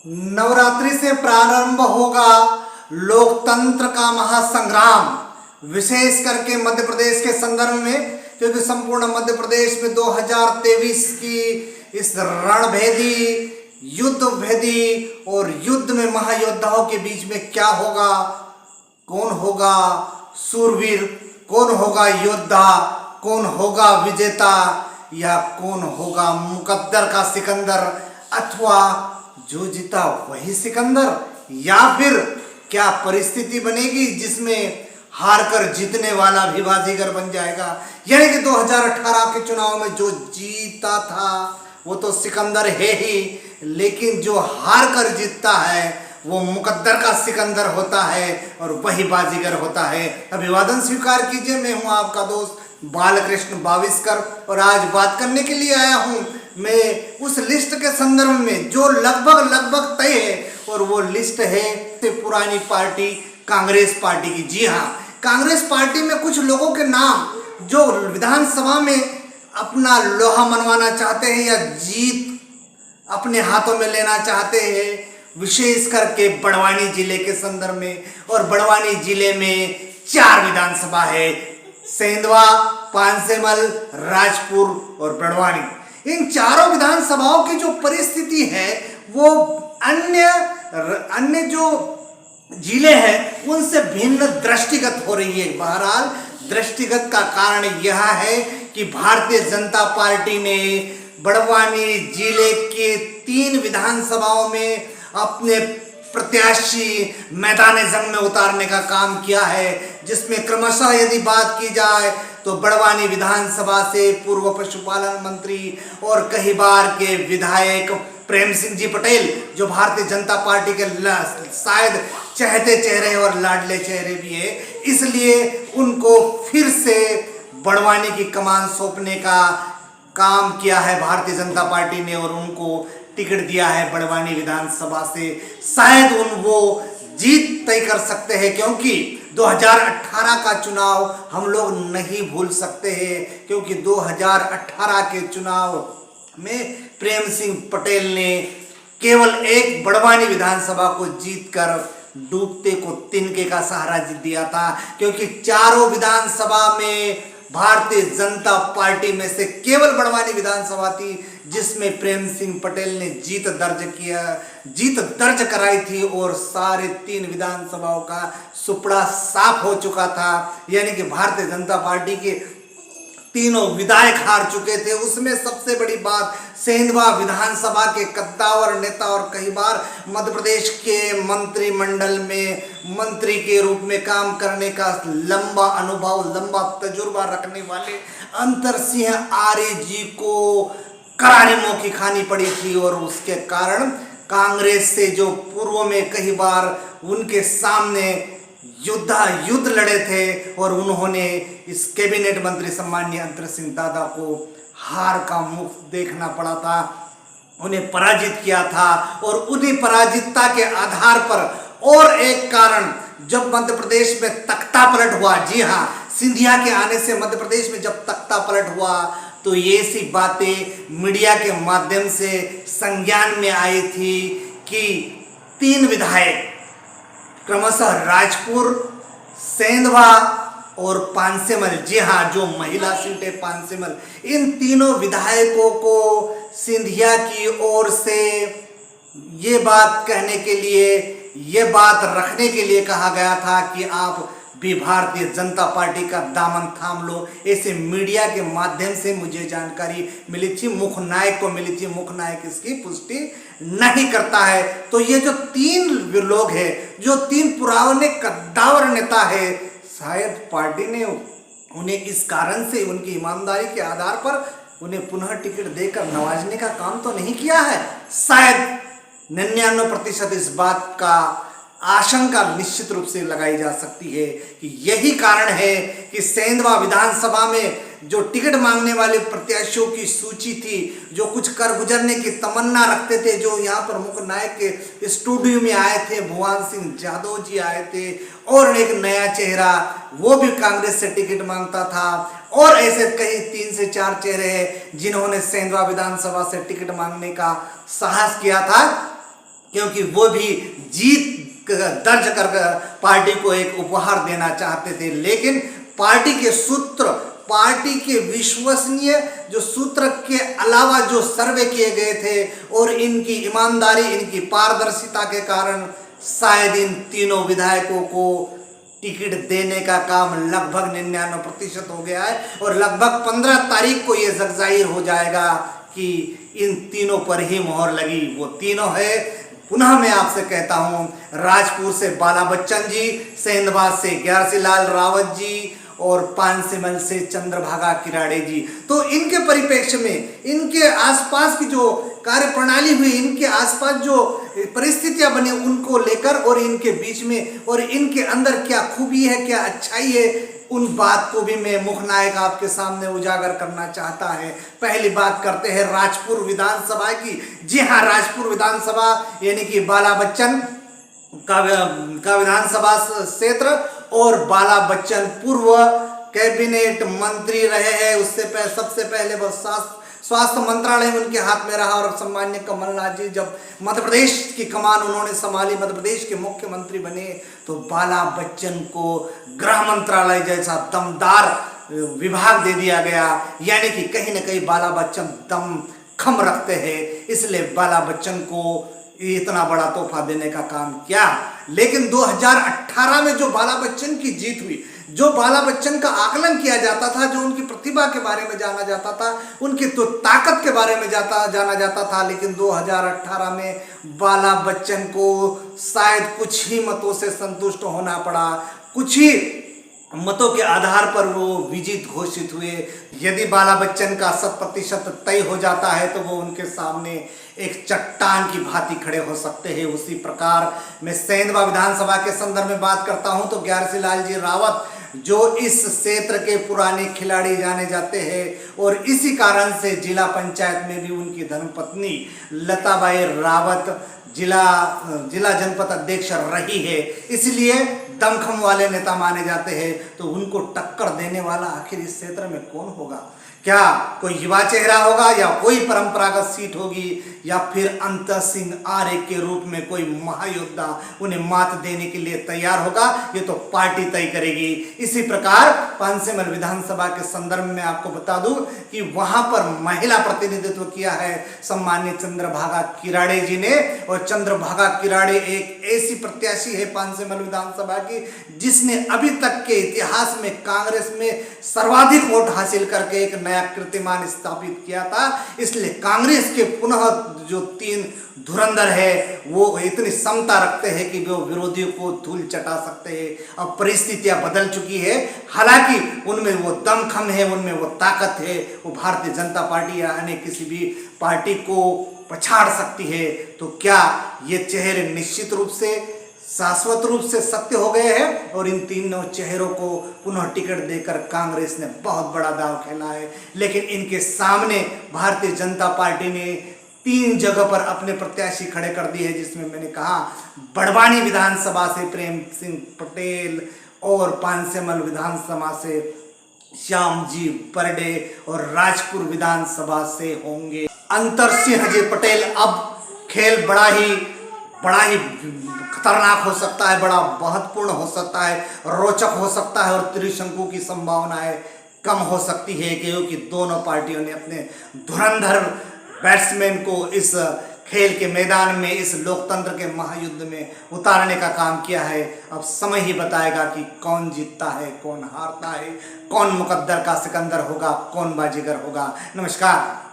नवरात्रि से प्रारंभ होगा लोकतंत्र का महासंग्राम, विशेष करके मध्य प्रदेश के संदर्भ में, क्योंकि संपूर्ण मध्य प्रदेश में 2023 की इस रणभेदी, युद्ध भेदी और युद्ध में महायोद्धाओं के बीच में क्या होगा, कौन होगा सूरवीर, कौन होगा योद्धा, कौन होगा विजेता, या कौन होगा मुकद्दर का सिकंदर, अथवा जो जीता वही सिकंदर, या फिर क्या परिस्थिति बनेगी जिसमें हारकर जीतने वाला भी बाजीगर बन जाएगा। यानी कि 2018 के चुनाव में जो जीता था वो तो सिकंदर है ही, लेकिन जो हार कर जीतता है वो मुकद्दर का सिकंदर होता है और वही बाजीगर होता है। अभिवादन स्वीकार कीजिए, मैं हूं आपका दोस्त बालकृष्ण बाविस्कर और आज बात करने के लिए आया हूं मैं उस लिस्ट के संदर्भ में जो लगभग तय है, और वो लिस्ट है पुरानी पार्टी कांग्रेस पार्टी की। जी हाँ, कांग्रेस पार्टी में कुछ लोगों के नाम जो विधानसभा में अपना लोहा मनवाना चाहते हैं या जीत अपने हाथों में लेना चाहते हैं, विशेष करके बड़वानी जिले के संदर्भ में। और बड़वानी जिले में 4 विधानसभा है, सेंधवा, पांसेमल, राजपुर और बड़वानी। इन चारों विधानसभाओं की जो परिस्थिति है वो अन्य जो जिले हैं उनसे भिन्न दृष्टिगत हो रही है। बहरहाल दृष्टिगत का कारण यह है कि भारतीय जनता पार्टी ने बड़वानी जिले के 3 विधानसभाओं में अपने प्रत्याशी मैदान जंग में उतारने का काम किया है, जिसमें क्रमशः यदि बात की जाए तो बड़वानी विधानसभा से पूर्व पशुपालन मंत्री और कई बार के विधायक प्रेम सिंह जी पटेल, जो भारतीय जनता पार्टी के शायद चहेते चेहरे और लाडले चेहरे भी है, इसलिए उनको फिर से बड़वानी की कमान सौंपने का काम किया है भारतीय जनता पार्टी ने और उनको टिकट दिया है बड़वानी विधानसभा से। शायद वो जीत तय कर सकते हैं, क्योंकि 2018 का चुनाव हम लोग नहीं भूल सकते हैं, क्योंकि 2018 के चुनाव में प्रेम सिंह पटेल ने केवल एक बड़वानी विधानसभा को जीतकर डूबते को तिनके का सहारा दिया था, क्योंकि चारों विधानसभा में भारतीय जनता पार्टी में से केवल बड़वानी विधानसभा थी जिसमें प्रेम सिंह पटेल ने जीत दर्ज कराई थी और सारे 3 विधानसभाओं का सुपड़ा साफ हो चुका था। यानी कि भारतीय जनता पार्टी के तीनों विधायक हार चुके थे। उसमें सबसे बड़ी बात, सेंधवा विधानसभा के कद्दावर नेता और कई बार मध्य प्रदेश के मंत्रिमंडल में मंत्री के रूप में काम करने का लंबा अनुभव, लंबा तजुर्बा रखने वाले अंतर सिंह आर्य जी को करारी मुंह की खानी पड़ी थी, और उसके कारण कांग्रेस से जो पूर्व में कई बार उनके सामने युद्ध लड़े थे और उन्होंने इस कैबिनेट मंत्री सम्माननीय अंतर सिंह दादा को हार का मुख देखना पड़ा था, उन्हें पराजित किया था। और उन्हीं पराजितता के आधार पर और एक कारण, जब मध्य प्रदेश में तख्ता पलट हुआ, जी हाँ, सिंधिया के आने से मध्य प्रदेश में जब तख्ता पलट हुआ तो ये सी बातें मीडिया के माध्यम से संज्ञान में आई थी कि 3 विधायक क्रमशः राजपुर, सेंधवा और पांसेमल, जी हाँ, जो महिला सीट है पांसेमल, इन तीनों विधायकों को सिंधिया की ओर से ये बात कहने के लिए, ये बात रखने के लिए कहा गया था कि आप भी भारतीय जनता पार्टी का दामन थाम लो। ऐसे मीडिया के माध्यम से मुझे जानकारी मिली थी, मुख्य नायक को मिली थी। मुख्य नायक इसकी पुष्टि नहीं करता है। तो ये जो 3 लोग हैं, जो 3 पुराने कद्दावर नेता है, शायद पार्टी ने उन्हें इस कारण से, उनकी ईमानदारी के आधार पर उन्हें पुनः टिकट देकर नवाजने का काम तो नहीं किया है। शायद 99% इस बात का आशंका निश्चित रूप से लगाई जा सकती है कि यही कारण है कि सेंधवा विधानसभा में जो टिकट मांगने वाले प्रत्याशियों की सूची थी, जो कुछ कर गुजरने की तमन्ना रखते थे, जो यहाँ पर मुख्य नायक के स्टूडियो में आए थे, भुवन सिंह जादव जी आए थे, और एक नया चेहरा वो भी कांग्रेस से टिकट मांगता था, और ऐसे कई 3 से 4 चेहरे हैं जिन्होंने सेंधवा विधानसभा से टिकट मांगने का साहस किया था। क्योंकि वो भी जीत दर्ज कर पार्टी को एक उपहार देना चाहते थे। लेकिन पार्टी के सूत्र, पार्टी के विश्वसनीय जो सूत्र के अलावा जो सर्वे किए गए थे और इनकी ईमानदारी, इनकी पारदर्शिता के कारण शायद इन तीनों विधायकों को टिकट देने का काम लगभग 99% हो गया है और लगभग 15 तारीख को ये जगजाहिर हो जाएगा कि इन तीनों पर ही मोहर लगी। वो तीनों है, पुनः मैं आपसे कहता हूं, राजपुर से बाला बच्चन जी, सेंधबाद से ग्यारसी लाल रावत जी और पानसेमल से चंद्रभागा किराड़े जी। तो इनके परिप्रेक्ष्य में, इनके आसपास की जो कार्य प्रणाली हुई, इनके आसपास जो परिस्थितियां बनी, उनको लेकर और इनके बीच में और इनके अंदर क्या खूबी है, क्या अच्छाई है, उन बात को भी मैं मुख्य नायक आपके सामने उजागर करना चाहता है। पहली बात करते हैं राजपुर विधानसभा की। जी हाँ, राजपुर विधानसभा यानी कि बाला बच्चन का विधानसभा क्षेत्र और बाला बच्चन पूर्व कैबिनेट मंत्री रहे हैं। उससे सबसे पहले वो स्वास्थ्य मंत्रालय में उनके हाथ में रहा और सम्मान्य कमलनाथ जी जब मध्य प्रदेश की कमान उन्होंने संभाली, मध्य प्रदेश के मुख्यमंत्री बने, तो बाला बच्चन को गृह मंत्रालय जैसा दमदार विभाग दे दिया गया। यानी कि कहीं ना कहीं बाला बच्चन दम खम रखते हैं, इसलिए बाला बच्चन को इतना बड़ा तोहफा देने का काम किया। लेकिन 2018 में जो बाला बच्चन की जीत हुई, जो बाला बच्चन का आकलन किया जाता था, जो उनकी प्रतिभा के बारे में जाना जाता था, उनकी तो ताकत के बारे में जाना जाता था, लेकिन 2018 में बाला बच्चन को शायद कुछ ही मतों से संतुष्ट होना पड़ा। कुछ ही मतों के आधार पर वो विजित घोषित हुए। यदि बाला बच्चन का 100% तय हो जाता है तो वो उनके सामने एक चट्टान की भांति खड़े हो सकते हैं। उसी प्रकार मैं सेंधवा विधानसभा के संदर्भ में बात करता हूं तो ग्यारसी लाल जी रावत जो इस क्षेत्र के पुराने खिलाड़ी जाने जाते हैं और इसी कारण से जिला पंचायत में भी उनकी धर्मपत्नी लताबाई रावत जिला जनपद अध्यक्ष रही है, इसलिए दमखम वाले नेता माने जाते हैं। तो उनको टक्कर देने वाला आखिर इस क्षेत्र में कौन होगा? क्या कोई युवा चेहरा होगा या कोई परंपरागत सीट होगी या फिर अंतर सिंह आर्य के रूप में कोई महायोद्धा उन्हें मात देने के लिए तैयार होगा? ये तो पार्टी तय करेगी। इसी प्रकार पानसेमल विधानसभा के संदर्भ में आपको बता दूं कि वहां पर महिला प्रतिनिधित्व किया है सम्मान्य चंद्रभागा किराड़े जी ने। और चंद्रभागा किराड़े एक ऐसी प्रत्याशी है पानसेमल विधानसभा की जिसने अभी तक के इतिहास में कांग्रेस में सर्वाधिक वोट हासिल करके एक नया कीर्तिमान स्थापित किया था। इसलिए कांग्रेस के पुनः जो 3 धुरंधर है वो इतनी क्षमता रखते हैं कि वो विरोधियों को धूल चटा सकते हैं। अब परिस्थितियां बदल चुकी है, हालांकि उनमें वो दमखम है, उनमें वो ताकत है, वो भारतीय जनता पार्टी या अन्य किसी भी पार्टी को पछाड़ सकती है। तो क्या ये चेहरे निश्चित रूप से शाश्वत रूप से सत्य हो गए हैं और इन तीनों चेहरों को पुनः टिकट देकर कांग्रेस ने बहुत बड़ा दांव खेला है। लेकिन इनके सामने भारतीय जनता पार्टी ने 3 जगह पर अपने प्रत्याशी खड़े कर दिए, जिसमें मैंने कहा बड़वानी विधानसभा से प्रेम सिंह पटेल और पानसेमल विधानसभा से श्याम जी बर्डे और राजपुर विधानसभा से होंगे अंतर सिंह जी पटेल। अब खेल बड़ा ही खतरनाक हो सकता है, बड़ा महत्वपूर्ण हो सकता है, रोचक हो सकता है और त्रिशंकु की संभावनाएं कम हो सकती है, क्योंकि दोनों पार्टियों ने अपने धुरंधर बैट्समैन को इस खेल के मैदान में, इस लोकतंत्र के महायुद्ध में उतारने का काम किया है। अब समय ही बताएगा कि कौन जीतता है, कौन हारता है, कौन मुकद्दर का सिकंदर होगा, कौन बाजीगर होगा। नमस्कार।